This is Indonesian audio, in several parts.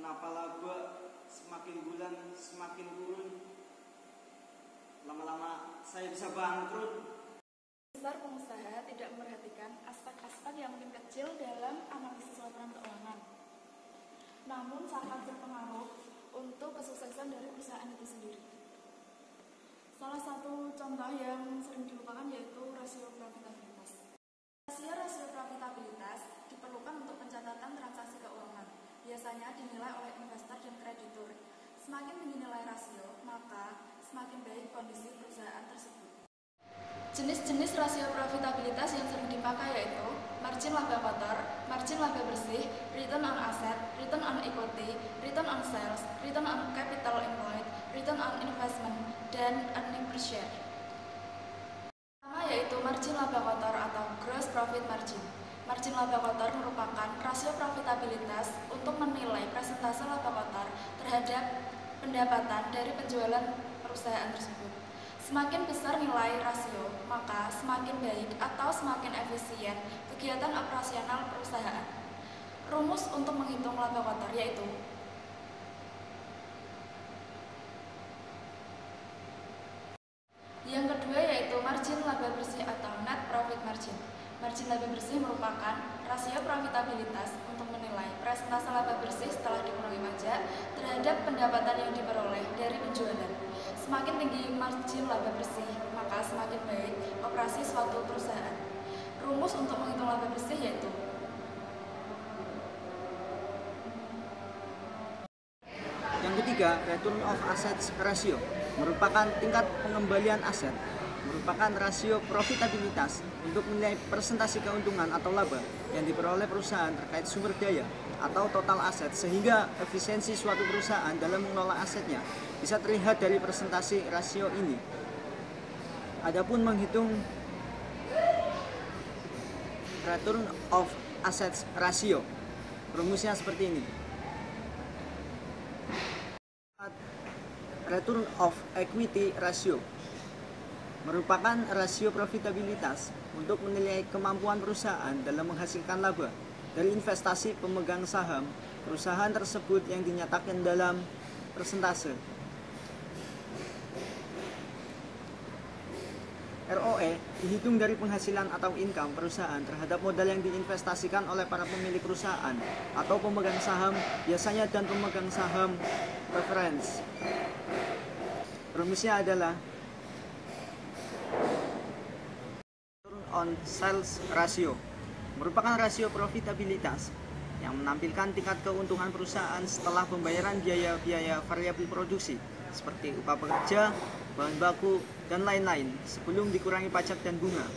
Kenapa laba semakin bulan semakin turun? Lama-lama saya bisa bangkrut. Besar pengusaha tidak memperhatikan aspek-aspek yang mungkin kecil dalam analisis laporan keuangan, namun sangat berpengaruh untuk kesuksesan dari perusahaan itu sendiri. Salah satu contoh yang sering dilupakan yaitu rasio profitabilitas. Rasio profitabilitas diperlukan untuk pencatatan transaksi keuangan. Biasanya dinilai oleh investor dan kreditur. Semakin tinggi nilai rasio, maka semakin baik kondisi perusahaan tersebut. Jenis-jenis rasio profitabilitas yang sering dipakai yaitu margin laba kotor, margin laba bersih, return on asset, return on equity, return on sales, return on capital employed, return on investment, dan earning per share. Pertama yaitu margin laba kotor atau gross profit margin. Margin laba kotor merupakan rasio profitabilitas untuk menilai persentase laba kotor terhadap pendapatan dari penjualan perusahaan tersebut. Semakin besar nilai rasio, maka semakin baik atau semakin efisien kegiatan operasional perusahaan. Rumus untuk menghitung laba kotor yaitu yang kedua yaitu margin laba bersih atau net profit margin. Margin laba bersih merupakan rasio profitabilitas untuk menilai persentase laba bersih setelah dikurangi pajak terhadap pendapatan yang diperoleh dari penjualan. Semakin tinggi margin laba bersih, maka semakin baik operasi suatu perusahaan. Rumus untuk menghitung laba bersih yaitu Yang ketiga, return of assets ratio merupakan tingkat pengembalian aset, merupakan rasio profitabilitas untuk menilai presentasi keuntungan atau laba yang diperoleh perusahaan terkait sumber daya atau total aset, sehingga efisiensi suatu perusahaan dalam mengelola asetnya bisa terlihat dari presentasi rasio ini. Adapun menghitung return of assets ratio, rumusnya seperti ini. Return of equity ratio merupakan rasio profitabilitas untuk menilai kemampuan perusahaan dalam menghasilkan laba dari investasi pemegang saham perusahaan tersebut yang dinyatakan dalam persentase. ROE dihitung dari penghasilan atau income perusahaan terhadap modal yang diinvestasikan oleh para pemilik perusahaan atau pemegang saham biasanya dan pemegang saham preference. Rumusnya adalah return on sales ratio, merupakan rasio profitabilitas yang menampilkan tingkat keuntungan perusahaan setelah pembayaran biaya-biaya variabel produksi seperti upah pekerja, bahan baku, dan lain-lain sebelum dikurangi pajak dan bunga.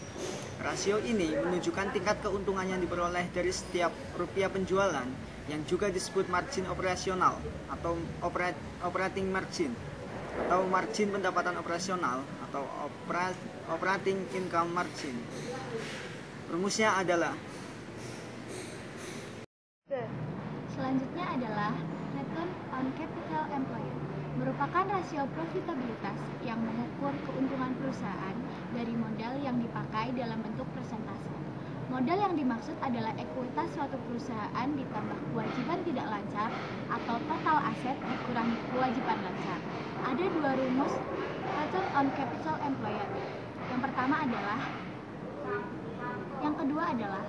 Rasio ini menunjukkan tingkat keuntungan yang diperoleh dari setiap rupiah penjualan yang juga disebut margin operasional atau operating margin atau margin pendapatan operasional atau operating income margin. Rumusnya adalah selanjutnya adalah return on capital employed, merupakan rasio profitabilitas yang mengukur keuntungan perusahaan dari modal yang dipakai dalam bentuk persentase. Modal yang dimaksud adalah ekuitas suatu perusahaan ditambah kewajiban tidak lancar atau total aset dikurangi kewajiban lancar. Ada dua rumus return on capital employed. Yang pertama adalah, yang kedua adalah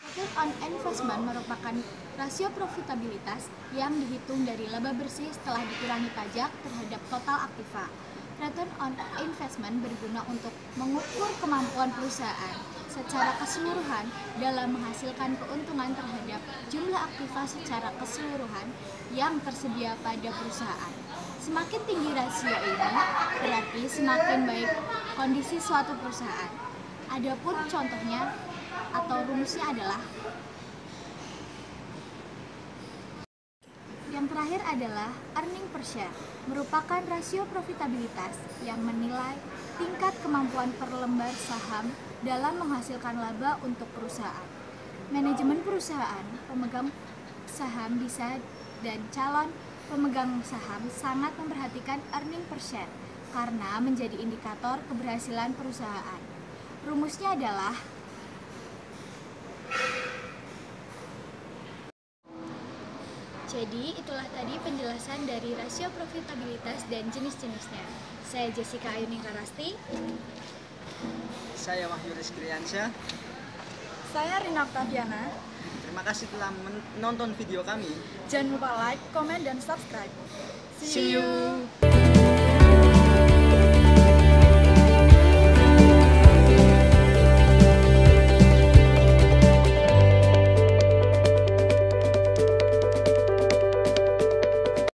return on investment merupakan rasio profitabilitas yang dihitung dari laba bersih setelah dikurangi pajak terhadap total aktiva. Return on investment berguna untuk mengukur kemampuan perusahaan secara keseluruhan dalam menghasilkan keuntungan terhadap jumlah aktiva secara keseluruhan yang tersedia pada perusahaan. Semakin tinggi rasio ini, berarti semakin baik kondisi suatu perusahaan. Adapun contohnya atau rumusnya adalah yang terakhir adalah earning per share, merupakan rasio profitabilitas yang menilai tingkat kemampuan per lembar saham dalam menghasilkan laba untuk perusahaan. Manajemen perusahaan, pemegang saham bisa dan calon pemegang saham sangat memperhatikan earning per share karena menjadi indikator keberhasilan perusahaan. Rumusnya adalah Jadi, itulah tadi penjelasan dari rasio profitabilitas dan jenis-jenisnya. Saya Jessica Ayuning Karasti. Saya Wahyu Rizkriansyah. Saya Rina Octaviana. Terima kasih telah menonton video kami. Jangan lupa like, komen, dan subscribe. See you.